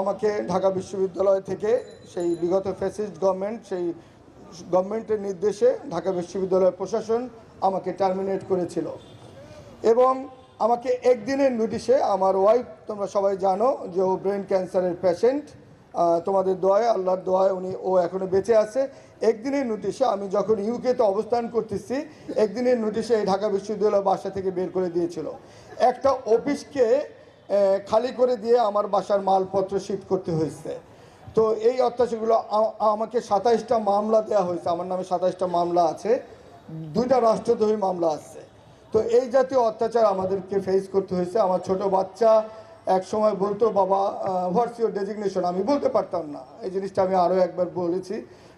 আমাকে ঢাকা বিশ্ববিদ্যালয় থেকে সেই বিগত ফ্যাসিস্ট গভর্নমেন্ট, সেই গভর্নমেন্টের নির্দেশে ঢাকা বিশ্ববিদ্যালয়ের প্রশাসন আমাকে টার্মিনেট করেছিল এবং আমাকে একদিনের নোটিশে, আমার ওয়াইফ তোমরা সবাই জানো যে ও ব্রেন ক্যান্সারের পেশেন্ট, তোমাদের দোয়ায়, আল্লাহর দোয়ায় ও এখনও বেঁচে আছে। একদিনের নোটিশে আমি যখন ইউকেতে অবস্থান করতেছি, একদিনের নোটিশে এই ঢাকা বিশ্ববিদ্যালয় বাসা থেকে বের করে দিয়েছিল। একটা অফিসকে খালি করে দিয়ে আমার বাসার মালপত্র শিফট করতে হয়েছে। তো এই অত্যাচারগুলো আমাকে 27টা মামলা দেওয়া হয়েছে, আমার নামে 27টা মামলা আছে, 2টা রাষ্ট্রদ্রোহী মামলা আছে। তো এই জাতীয় অত্যাচার আমাদেরকে ফেস করতে হয়েছে। আমার ছোট বাচ্চা এক সময় বলতো, বাবা হোয়াটস ইউর ডেজিগনেশন, আমি বলতে পারতাম না। এই জিনিসটা আমি আরও একবার বলেছি।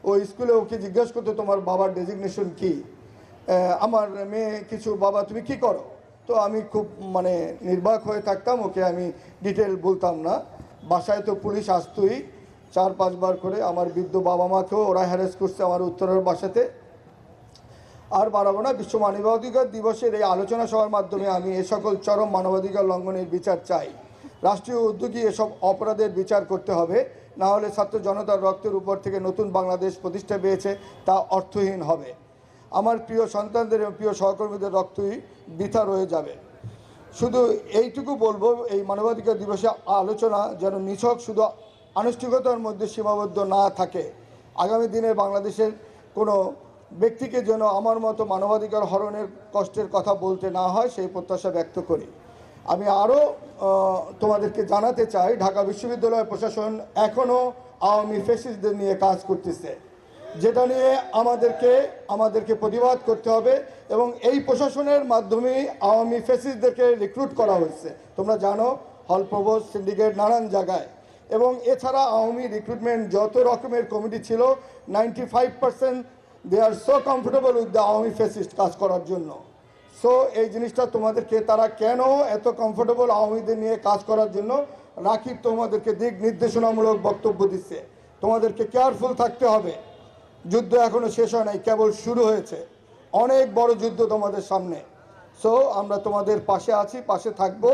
ও স্কুলে ওকে জিজ্ঞাসা করতো তোমার বাবার ডেজিগনেশন কী। আমার মেয়ে কিছু, বাবা তুমি কি করো, তো আমি খুব নির্বাক হয়ে থাকতাম, ওকে আমি ডিটেল বলতাম না। বাসায় তো পুলিশ আসতোই 4-5 বার করে। আমার বৃদ্ধ বাবা মাকেও ওরা হ্যারাস করছে আমার উত্তরের বাসাতে। আর বাড়াবো না, বিশ্ব মানবাধিকার দিবসের এই আলোচনা সভার মাধ্যমে আমি এ সকল চরম মানবাধিকার লঙ্ঘনের বিচার চাই। রাষ্ট্রীয় উদ্যোগী এসব অপরাধের বিচার করতে হবে, না হলে ছাত্র জনতার রক্তের উপর থেকে নতুন বাংলাদেশ প্রতিষ্ঠা পেয়েছে তা অর্থহীন হবে। আমার প্রিয় সন্তানদের এবং প্রিয় সহকর্মীদের রক্তই বৃথা রয়ে যাবে। শুধু এইটুকু বলবো, এই মানবাধিকার দিবসে আলোচনা যেন নিছক শুধু আনুষ্ঠানিকতার মধ্যে সীমাবদ্ধ না থাকে। আগামী দিনে বাংলাদেশের কোনো ব্যক্তিকে যেন আমার মতো মানবাধিকার হরণের কষ্টের কথা বলতে না হয়, সেই প্রত্যাশা ব্যক্ত করি। আমি আরও তোমাদেরকে জানাতে চাই, ঢাকা বিশ্ববিদ্যালয় প্রশাসন এখনও আওয়ামী ফ্যাসিস্টদের নিয়ে কাজ করতেছে, যেটা নিয়ে আমাদেরকে প্রতিবাদ করতে হবে। এবং এই প্রশাসনের মাধ্যমে আওয়ামী ফ্যাসিস্টদেরকে রিক্রুট করা হয়েছে, তোমরা জানো, হল প্রভোস্ট, সিন্ডিকেট, নানান জায়গায়। এবং এছাড়া আওয়ামী রিক্রুটমেন্ট যত রকমের কমিটি ছিল, 95% they are so comfortable with the Awami fascist কাজ করার জন্য। সো এই জিনিসটা তোমাদেরকে, তারা কেন এত কমফোর্টেবল আওয়ামীদের নিয়ে কাজ করার জন্য, রাকিব তোমাদেরকে দিক নির্দেশনামূলক বক্তব্য দিচ্ছে। তোমাদেরকে কেয়ারফুল থাকতে হবে। যুদ্ধ এখনো শেষ হয় নাই, কেবল শুরু হয়েছে। অনেক বড় যুদ্ধ তোমাদের সামনে। সো আমরা তোমাদের পাশে আছি, পাশে থাকবো।